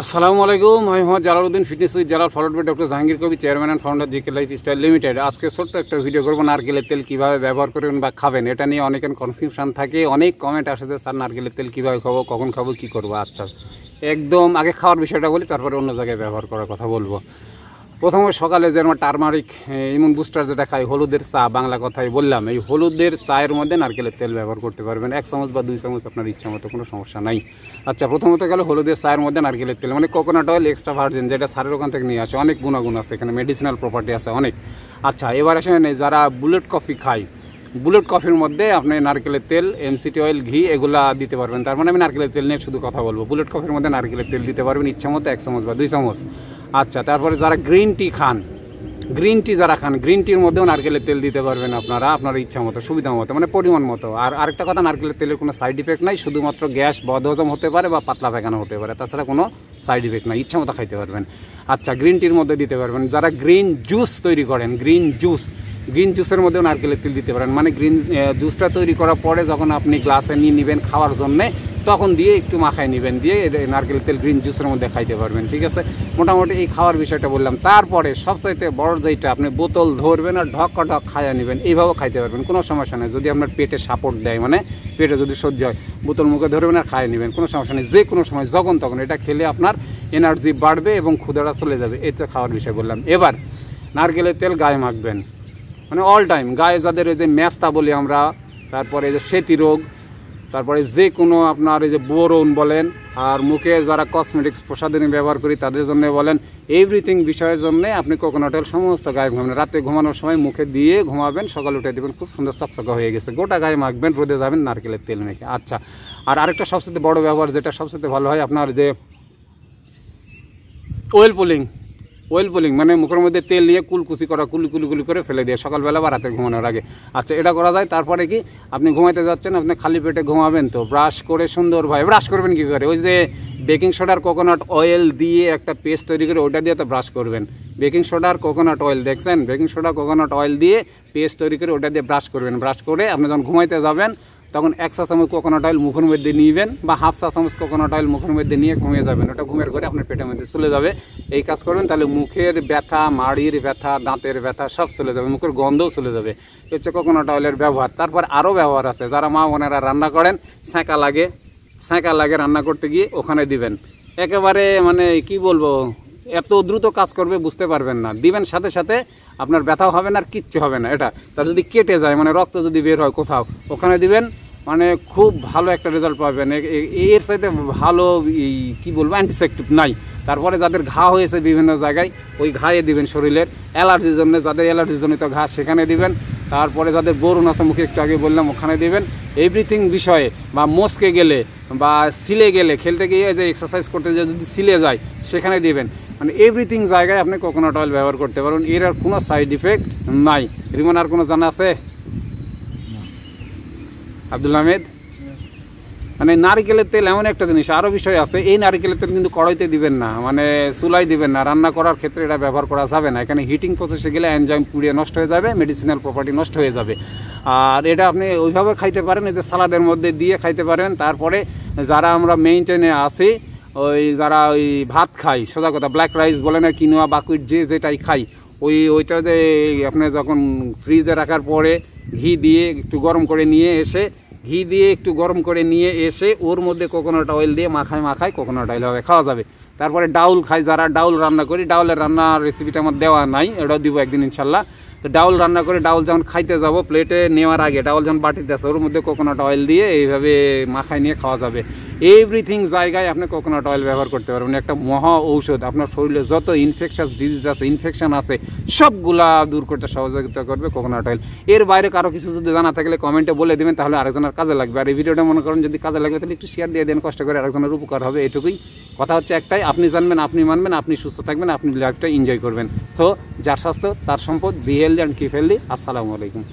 আসসালামু আলাইকুম, আমি Mohammad Jalaluddin, fitness with Jalal, followed by doctor Jahangir Kabir, chairman and founder GK lifestyle limited. আজকে ছোট্ট একটা ভিডিও করবো নারকেলের তেল কীভাবে ব্যবহার করবেন বা খাবেন, এটা নিয়ে অনেকের কনফিউশন থাকে। অনেক কমেন্ট আসে যে স্যার নারকেলের তেল কীভাবে খাবো, কখন খাবো, কী করবো। আচ্ছা, একদম আগে খাওয়ার বিষয়টা বলি, তারপরে অন্য জায়গায় ব্যবহার করার কথা বলবো। প্রথমে সকালে যে আমরা টারমারিক ইমিউন বুস্টার যেটা খাই, হলুদের চা, বাংলা কথাই বললাম, এই হলুদের চায়ের মধ্যে নারকেলের তেল ব্যবহার করতে পারবেন। 1 চামচ বা 2 চামচ আপনার ইচ্ছা মতো, কোনো সমস্যা নাই। আচ্ছা, প্রথমত গেল হলুদের চায়ের মধ্যে নারকেলের তেল, মানে কোকোনাট অয়েল এক্সট্রা ভার্জিন, যেটা সারের ওখান থেকে নিয়ে আসে। অনেক গুণাগুণ আছে এখানে, মেডিসিনাল প্রপার্টি আছে অনেক। আচ্ছা, এবার আসেন যারা বুলেট কফি খায়, বুলেট কফির মধ্যে আপনি নারকেলের তেল, এমসিটি অয়েল, ঘি এগুলা দিতে পারবেন। তার মানে আমি নারকেলের তেল নিয়ে শুধু কথা বলবো। বুলেট কফির মধ্যে নারকেলের তেল দিতে পারবেন ইচ্ছা মতো, 1 চামচ বা 2 চামচ। আচ্ছা, তারপরে যারা গ্রিন টি খান, গ্রিন টি যারা খান, গ্রিন টির মধ্যেও নারকেলের তেল দিতে পারবেন আপনারা আপনার ইচ্ছা মতো, সুবিধা মতো, মানে পরিমাণ মতো। আর আরেকটা কথা, নারকেলের তেলের কোনো সাইড ইফেক্ট নাই, শুধুমাত্র গ্যাস, বদহজম হতে পারে বা পাতলা পায়খানা হতে পারে, তাছাড়া কোনো সাইড ইফেক্ট নাই, ইচ্ছা মতো খাইতে পারবেন। আচ্ছা, গ্রিন টির মধ্যে দিতে পারবেন। যারা গ্রিন জুস তৈরি করেন, গ্রিন জুসের মধ্যেও নারকেলের তেল দিতে পারেন। মানে গ্রিন জুসটা তৈরি করার পরে যখন আপনি গ্লাসে নিয়ে নেবেন খাওয়ার জন্যে, তখন দিয়ে একটু মাখায় নেবেন, দিয়ে নারকেল তেল গ্রিন জুসের মধ্যে খাইতে পারবেন। ঠিক আছে, মোটামুটি এই খাওয়ার বিষয়টা বললাম। তারপরে সবচাইতে বড় যেটা, আপনি বোতল ধরবেন আর ঢক খাইয়া নেবেন, এইভাবেও খাইতে পারবেন, কোনো সমস্যা নেই। যদি আপনার পেটে সাপোর্ট দেয়, মানে পেটে যদি সহ্য হয়, বোতল মুখে ধরবেন আর খাইয়ে নেবেন, কোনো সমস্যা নেই। যে কোনো সময় যখন তখন এটা খেলে আপনার এনার্জি বাড়বে এবং ক্ষুধাটা চলে যাবে। এই তো খাওয়ার বিষয় বললাম। এবার নারকেলের তেল গায়ে মাখবেন, মানে অল টাইম গায়ে, যাদের এই যে ম্যাস্তা বলি আমরা, তারপরে এই যে সেতি রোগ, তারপরে যে কোনো আপনার এই যে বোরন বলেন, আর মুখে যারা কসমেটিক্স প্রসাধনী ব্যবহার করি তাদের জন্য বলেন, এভরিথিং বিষয়ের জন্য আপনি কোকোনাট অয়েল সমস্ত গায়ে ঘুমাবেন। রাতে ঘুমানোর সময় মুখে দিয়ে ঘুমাবেন, সকালে উঠে দেবেন, খুব সুন্দর চকচকা হয়ে গেছে। গোটা গায়ে মাখবেন, রোদে যাবেন নারকেলের তেল মেখে। আচ্ছা, আর আরেকটা সবচেয়ে বড় ব্যবহার, যেটা সবচেয়ে ভালো হয়, আপনার যে অয়েল পুলিং, মানে মুখের মধ্যে তেল নিয়ে কুলকুচি করা, কুলি করে ফেলে দিয়ে সকালবেলা বা রাতে ঘুমানোর আগে। আচ্ছা, এটা করা যায়। তারপরে কি, আপনি ঘুমাইতে যাচ্ছেন, আপনি খালি পেটে ঘুমাবেন, তো ব্রাশ করে সুন্দরভাবে, ব্রাশ করবেন কী করে, ওই যে বেকিং সোডার কোকোনাট অয়েল দিয়ে একটা পেস্ট তৈরি করে ওটা দিয়ে তো ব্রাশ করবেন। বেকিং সোডার কোকোনাট অয়েল দেখছেন, বেকিং সোডা কোকোনাট অয়েল দিয়ে পেস্ট তৈরি করে ওটা দিয়ে ব্রাশ করবেন। ব্রাশ করে আপনি যখন ঘুমাইতে যাবেন, তখন 1 চা চামচ কোকোনাট অয়েল মুখের মধ্যে নিবেন, বা 1/2 চা চামচ কোকোনাট অয়েল মুখের মধ্যে নিয়ে ঘুমিয়ে যাবেন। ওটা ঘুমের করে আপনার পেটের মধ্যে চলে যাবে। এই কাজ করবেন, তাহলে মুখের ব্যথা, মাড়ির ব্যথা, দাঁতের ব্যথা সব চলে যাবে, মুখের গন্ধও চলে যাবে। হচ্ছে কোকোনাট অয়েলের ব্যবহার। তারপর আরও ব্যবহার আছে, যারা মা বোনেরা রান্না করেন, সেঁকা লাগে রান্না করতে গিয়ে, ওখানে দিবেন। একেবারে মানে কি বলবো, এত দ্রুত কাজ করবে বুঝতে পারবেন না। দিবেন সাথে সাথে আপনার ব্যথাও হবে না আর কিচ্ছু হবে না। এটা তার যদি কেটে যায়, মানে রক্ত যদি বের হয় কোথাও, ওখানে দিবেন, মানে খুব ভালো একটা রেজাল্ট পাবেন। এর সাথে ভালো কি বলবো, অ্যান্টিসেপটিক নাই। তারপরে যাদের ঘা হয়েছে বিভিন্ন জায়গায়, ওই ঘায়ে দিবেন। শরীরের অ্যালার্জির জন্য, যাদের অ্যালার্জিজনিত ঘা, সেখানে দিবেন। তারপরে যাদের বরুণ আছে মুখে, একটু আগে বললাম, ওখানে দিবেন। এভরিথিং বিষয়ে, বা মস্কে গেলে বা সিলে গেলে, খেলতে গিয়ে যে এক্সারসাইজ করতে গিয়ে যদি সিলে যায়, সেখানে দিবেন। মানে এভরিথিং জায়গায় আপনি কোকোনাট অয়েল ব্যবহার করতে পারবেন, এর আর কোনো সাইড ইফেক্ট নাই। রিমন, আর কোনো জানা আছে? আব্দুল আহমেদ, মানে নারিকেলের তেল এমন একটা জিনিস, আরও বিষয় আছে। এই নারিকেলের তেল কিন্তু কড়াইতে দিবেন না, মানে চুলাই দিবেন না, রান্না করার ক্ষেত্রে এটা ব্যবহার করা যাবে না। এখানে হিটিং প্রসেসে গেলে এনজাইম পুড়িয়ে নষ্ট হয়ে যাবে, মেডিসিনাল প্রপার্টি নষ্ট হয়ে যাবে। আর এটা আপনি ওইভাবে খাইতে পারেন, এই যে সালাদের মধ্যে দিয়ে খাইতে পারেন। তারপরে যারা আমরা মেইনটেনে আসি, ওই যারা ওই ভাত খাই, সোজা কথা, ব্ল্যাক রাইস বলেন আর কিনোয়া, বাকুইট, যেটাই খাই, ওইটা যে আপনি যখন ফ্রিজে রাখার পরে ঘি দিয়ে একটু গরম করে নিয়ে এসে ওর মধ্যে কোকোনাট অয়েল দিয়ে মাখায় কোকোনাট অয়েল হবে, খাওয়া যাবে। তারপরে ডাউল খাই, যারা ডাউল রান্না করি, ডাউলের রান্নার রেসিপিটা আমার দেওয়া নাই, এটাও দিব একদিন ইনশাল্লাহ। তো ডাউল রান্না করে, ডাউল যখন খাইতে যাব, প্লেটে নেওয়ার আগে ডাউল যখন বাটিতে আছে, ওর মধ্যে কোকোনাট অয়েল দিয়ে এইভাবে মাখায় নিয়ে খাওয়া যাবে। এভরিথিং জায়গায় আপনি কোকোনাট অয়েল ব্যবহার করতে পারবেন। একটা মহা ঔষধ, আপনার শরীরে যত ইনফেকশাস ডিজিজ আছে, ইনফেকশন আছে, সবগুলা দূর করতে সহযোগিতা করবে কোকোনাট অয়েল। এর বাইরে কারো কিছু যদি জানা থাকলে কমেন্টে বলে দেবেন, তাহলে আরেকজনের কাজে লাগবে। আর এই ভিডিওটা মনে করেন যদি কাজে লাগবে, তাহলে একটু শেয়ার দিয়ে দেন, কষ্ট করে, আরেকজনের উপকার হবে। এটুকুই কথা হচ্ছে একটাই, আপনি জানবেন, আপনি মানবেন, আপনি সুস্থ থাকবেন, আপনি লাইফটা এনজয় করবেন। সো যার স্বাস্থ্য তার সম্পদ, be healthy and keep healthy. আসসালামু আলাইকুম।